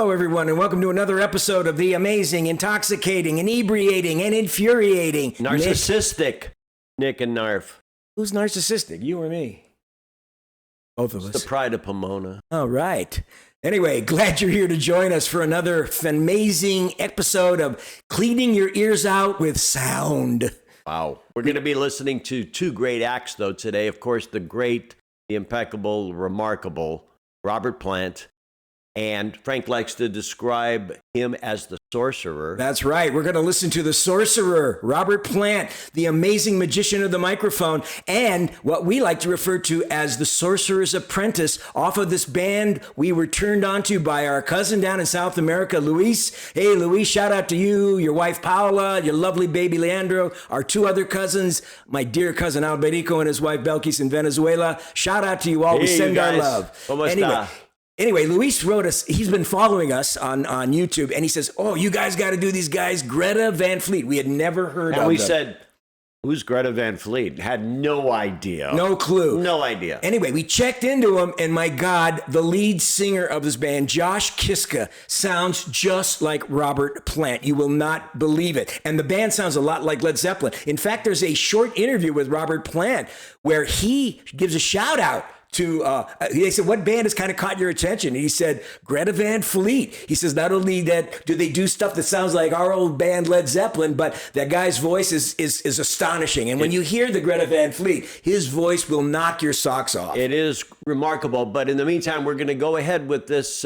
Hello, everyone, and welcome to another episode of the amazing, intoxicating, inebriating, and infuriating... Narcissistic Nick and Knarf. Who's narcissistic, you or me? Both of us. The pride of Pomona. All right. Anyway, glad you're here to join us for another amazing episode of Cleaning Your Ears Out with Sound. Wow. We're going to be listening to two great acts, though, today. Of course, the great, the impeccable, remarkable Robert Plant. And Frank likes to describe him as the sorcerer. That's right. We're going to listen to the sorcerer, Robert Plant, the amazing magician of the microphone, and what we like to refer to as the sorcerer's apprentice off of this band we were turned on to by our cousin down in South America, Luis. Hey, Luis, shout out to you, your wife, Paula, your lovely baby, Leandro, our two other cousins, my dear cousin, Alberico, and his wife, Belkis, in Venezuela. Shout out to you all. We send our love. Anyway, Luis wrote us, he's been following us on YouTube, and he says, oh, you guys got to do these guys, Greta Van Fleet. We had never heard of them. And we said, who's Greta Van Fleet? Had no idea. No clue. No idea. Anyway, we checked into him, and my God, the lead singer of this band, Josh Kiszka, sounds just like Robert Plant. You will not believe it. And the band sounds a lot like Led Zeppelin. In fact, there's a short interview with Robert Plant where he gives a shout out to, they said, what band has kind of caught your attention? And he said, Greta Van Fleet. He says, not only that do they do stuff that sounds like our old band Led Zeppelin, but that guy's voice is astonishing. And when you hear the Greta Van Fleet, his voice will knock your socks off. It is remarkable. But in the meantime, we're going to go ahead with this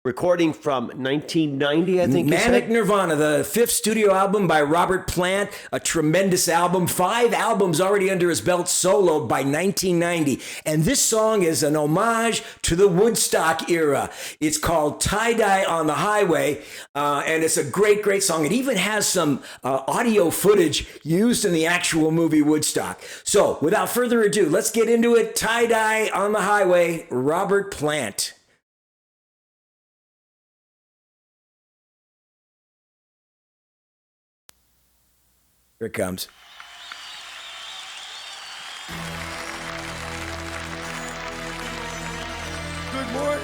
recording from 1990, I think. Manic Nirvana, the fifth studio album by Robert Plant, a tremendous album. 5 albums already under his belt solo by 1990. And this song is an homage to the Woodstock era. It's called Tie-Dye on the Highway, and it's a great, great song. It even has some audio footage used in the actual movie Woodstock. So without further ado, let's get into it. Tie-Dye on the Highway, Robert Plant. Here it comes. Good morning.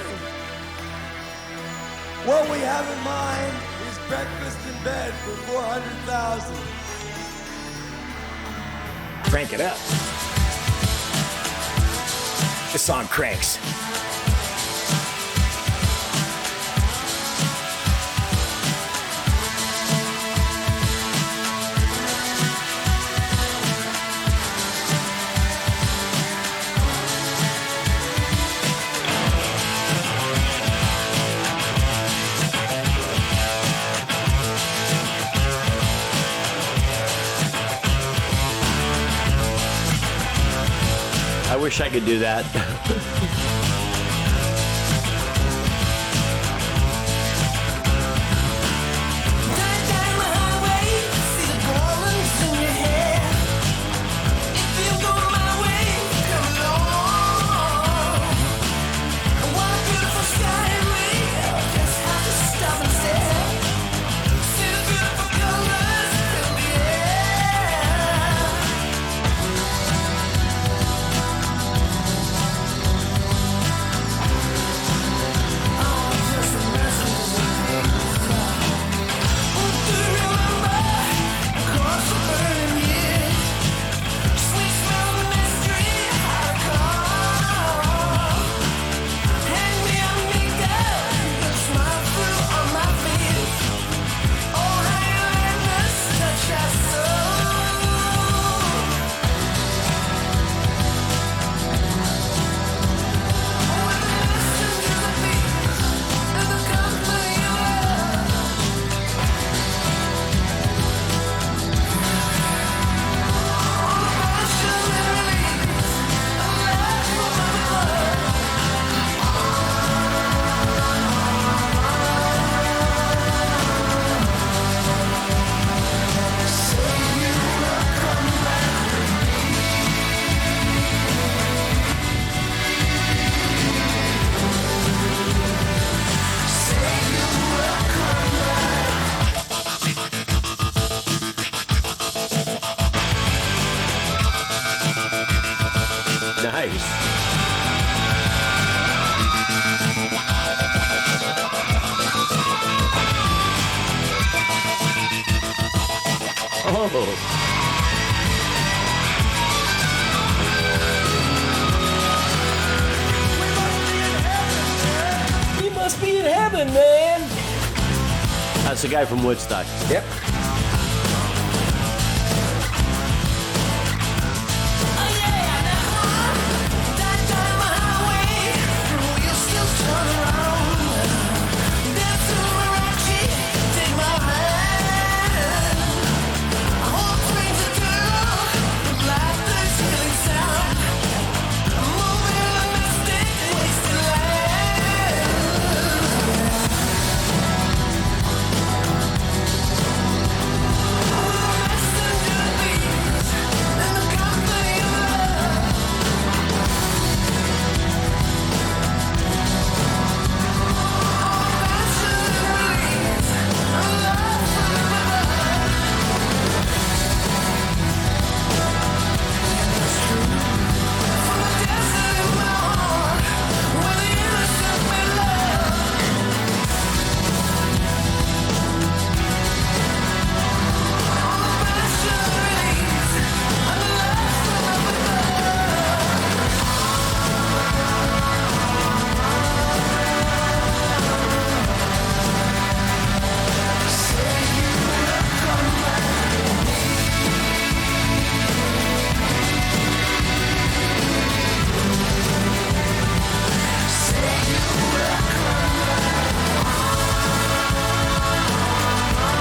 What we have in mind is breakfast in bed for 400,000. Crank it up. This song cranks. I wish I could do that. Nice. We must be in heaven, man. That's the guy from Woodstock. Yep.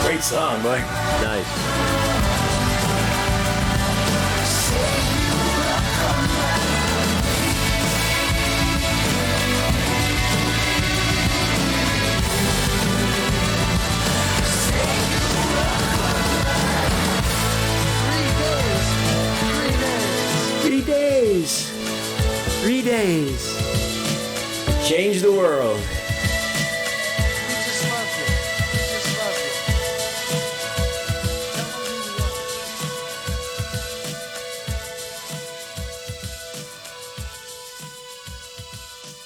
Great song, boy. Nice. Three days. Change the world.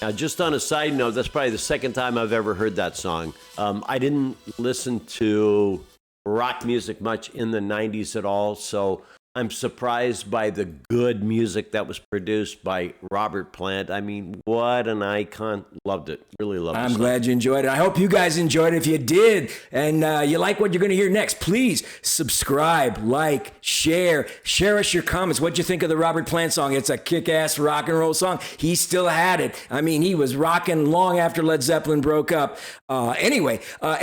Now, just on a side note, that's probably the second time I've ever heard that song. I didn't listen to rock music much in the 90s at all, so I'm surprised by the good music that was produced by Robert Plant. I mean, what an icon. Loved it. Really loved it. I'm glad you enjoyed it. I hope you guys enjoyed it. If you did, and you like what you're going to hear next, please subscribe, like, share us your comments. What'd you think of the Robert Plant song? It's a kick-ass rock and roll song. He still had it. I mean, he was rocking long after Led Zeppelin broke up. Anyway,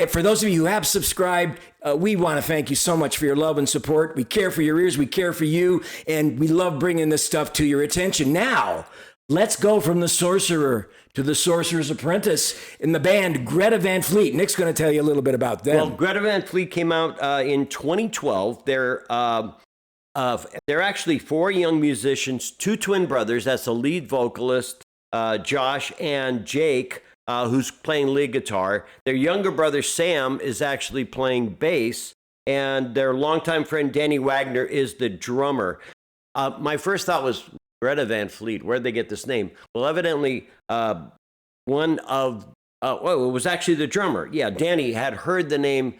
for those of you who have subscribed, we want to thank you so much for your love and support. We care for your ears. We care for you. And we love bringing this stuff to your attention. Now, let's go from the sorcerer to the sorcerer's apprentice in the band Greta Van Fleet. Nick's going to tell you a little bit about them. Well, Greta Van Fleet came out in 2012. They're actually four young musicians, two twin brothers. That's the lead vocalist, Josh, and Jake, who's playing lead guitar. Their younger brother, Sam, is actually playing bass. And their longtime friend, Danny Wagner, is the drummer. My first thought was, Greta Van Fleet, where'd they get this name? Well, evidently, one of, it was actually the drummer. Yeah, Danny had heard the name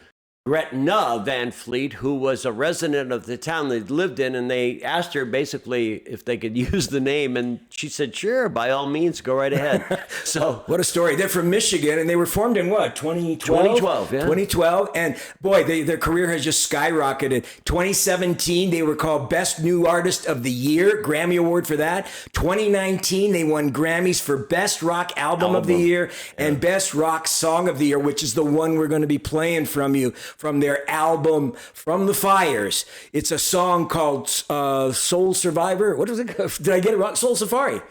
Greta Van Fleet, who was a resident of the town they lived in, and they asked her basically if they could use the name, and she said, sure, by all means, go right ahead. So what a story. They're from Michigan, and they were formed in what, 2012? 2012, yeah. 2012, and boy, their career has just skyrocketed. 2017, they were called Best New Artist of the Year, Grammy Award for that. 2019, they won Grammys for Best Rock Album of the Year and Best Rock Song of the Year, which is the one we're going to be playing from you, from their album From the Fires. It's a song called Soul Survivor. What was it? Did I get it wrong? Soul Safari,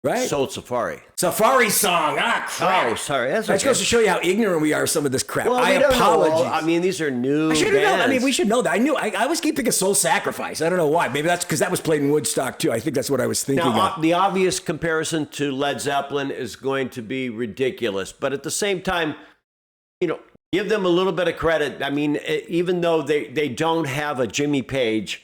right? Soul Safari. Safari song. Ah, crap. Oh, sorry. That's okay. That goes to show you how ignorant we are of some of this crap. Well, I we don't apologize. know. I mean, these are new I should have known. I bands. mean, we should know that. I always keep thinking Soul Sacrifice. I don't know why. Maybe that's because that was played in Woodstock too. I think that's what I was thinking Now, of. the obvious comparison to Led Zeppelin is going to be ridiculous, but at the same time, give them a little bit of credit. I mean, even though they don't have a Jimmy Page,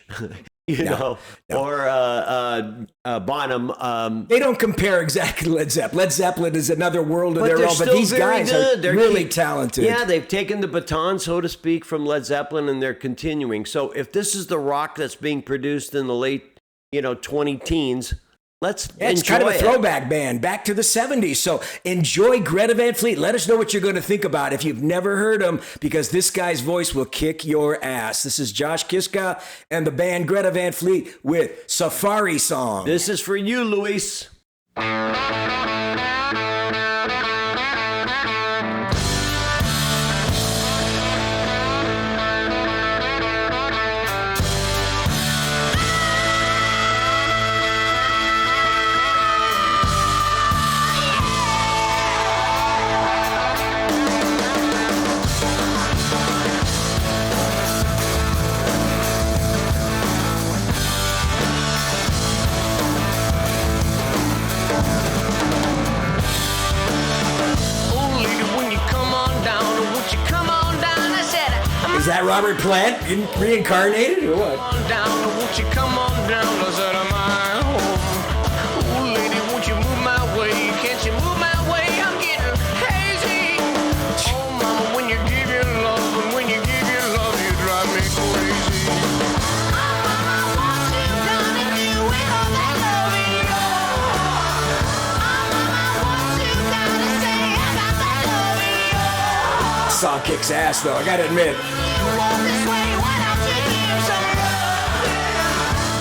or Bonham. They don't compare exactly to Led Zeppelin. Led Zeppelin is another world of But their they're own, but still these very guys good. are They're really talented. Yeah, they've taken the baton, so to speak, from Led Zeppelin, and they're continuing. So if this is the rock that's being produced in the late, 20 teens, let's enjoy it's kind of a it. throwback band back to the 70s. So enjoy Greta Van Fleet. Let us know what you're going to think about if you've never heard him, because this guy's voice will kick your ass. This is Josh Kiszka and the band Greta Van Fleet with Safarisong. This is for you, Luis. Is that Robert Plant reincarnated or what? Won't you come on down to my home? Ooh, lady, won't you move my way? Can't you move my way? I'm getting hazy. Oh, mama, when you give your love, and when you give your love, you drive me crazy. Oh, mama, what you gonna do with all that love in you? Oh, mama, what you gotta say about that love in you? Song kicks ass though, I gotta admit. Walk this way, why don't you give some love?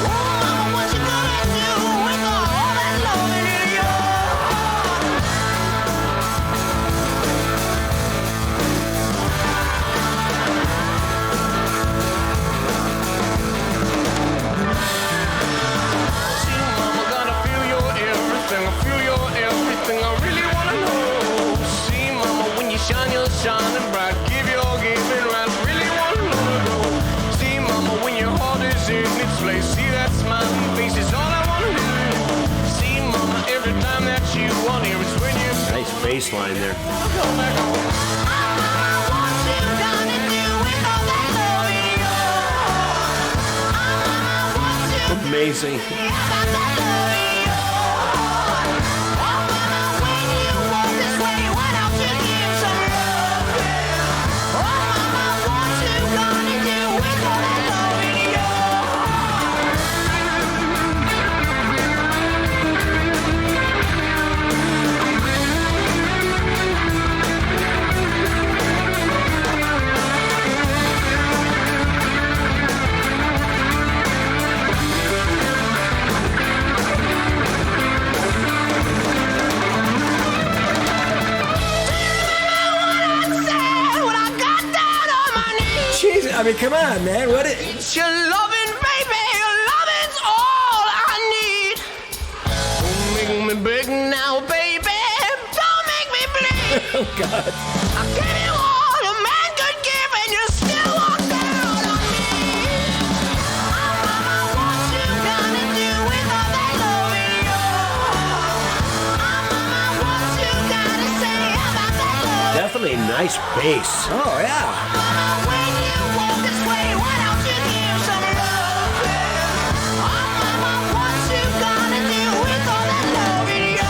Oh, mama, what you gonna do with all that love in you? See, mama, gotta feel your everything. I feel your everything. I really wanna know. See, mama, when you shine, you're shining bright. Give your giving right. Really wanna know. See, mama, when your heart is in its place. See that smiling face is all I wanna do. See, mama, every time that you want here is when you Nice bass line there. come back home. Mama, what you gonna do with all that love in you? Mama, what you Amazing. about that love in you? Oh, mama, when you walk this way, why don't you give some love? Oh, mama, what you gonna do with all that love in you? When I got down on my knees, Jesus, I mean, come on, man. What? it's your loving, baby. Your loving's all I need. Don't make me beg now, baby. Don't make me bleed. Oh God. I gave you all a man could give, and you still walk out on me. Oh, mama, what you gonna do with all that love in you? Oh, mama, what you gotta say about that love? Definitely a nice bass. Oh yeah. Mama, when you walk this way, why don't you give some love? Oh, mama, what you gonna do with all that love in you?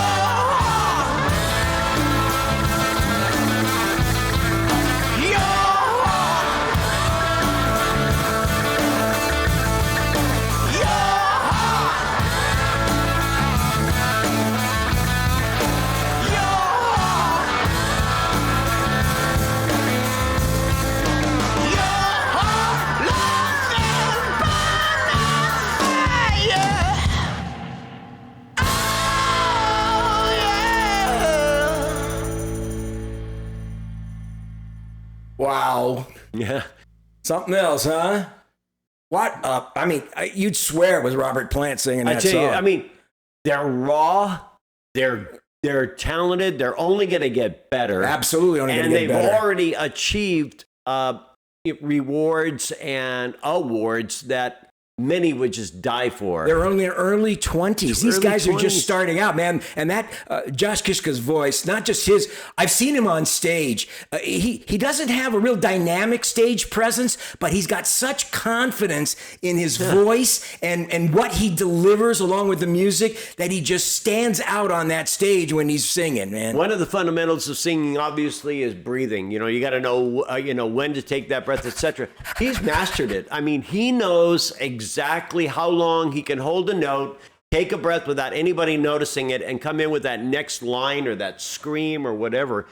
Wow. Yeah. Something else, huh? What? I mean, you'd swear it was Robert Plant singing I that tell song. you, I mean, they're raw. They're talented. They're only going to get better. Absolutely only going And to get they've better. already achieved rewards and awards that many would just die for. They're only in their early 20s. These Early guys are 20s. just starting out, man. And that Josh Kiszka's voice, not just his, I've seen him on stage. He doesn't have a real dynamic stage presence, but he's got such confidence in his voice and what he delivers along with the music that he just stands out on that stage when he's singing, man. One of the fundamentals of singing, obviously, is breathing. You know, you got to know, when to take that breath, etc. He's mastered it. I mean, he knows exactly how long he can hold a note, take a breath without anybody noticing it, and come in with that next line or that scream or whatever.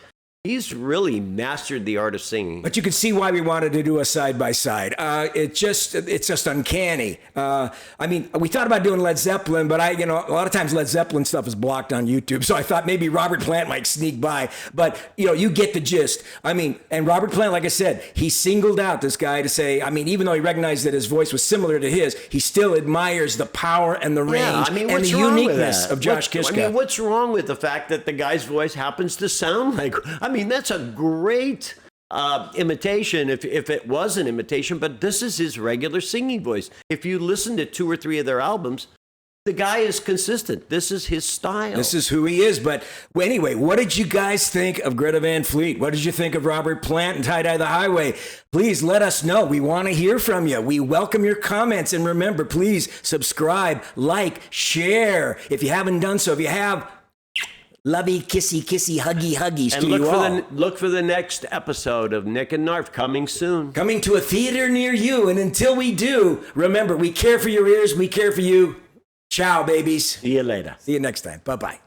He's really mastered the art of singing. But you can see why we wanted to do a side-by-side. It's just uncanny. I mean, we thought about doing Led Zeppelin, but a lot of times Led Zeppelin stuff is blocked on YouTube. So I thought maybe Robert Plant might sneak by. But, you get the gist. I mean, and Robert Plant, like I said, he singled out this guy to say, I mean, even though he recognized that his voice was similar to his, he still admires the power and the range and the uniqueness of Josh Kiszka. What's wrong with the fact that the guy's voice happens to sound like... I mean, that's a great imitation if it was an imitation, but this is his regular singing voice. If you listen to 2 or 3 of their albums, the guy is consistent. This is his style. This is who he is. But anyway, what did you guys think of Greta Van Fleet? What did you think of Robert Plant and Tie-Dye the Highway? Please let us know. We want to hear from you. We welcome your comments. And remember, please subscribe, like, share. If you haven't done so, if you have... Lovey, kissy, kissy, huggy, huggies to you all. Look for the next episode of Nick and Knarf coming soon. Coming to a theater near you. And until we do, remember, we care for your ears. We care for you. Ciao, babies. See you later. See you next time. Bye-bye.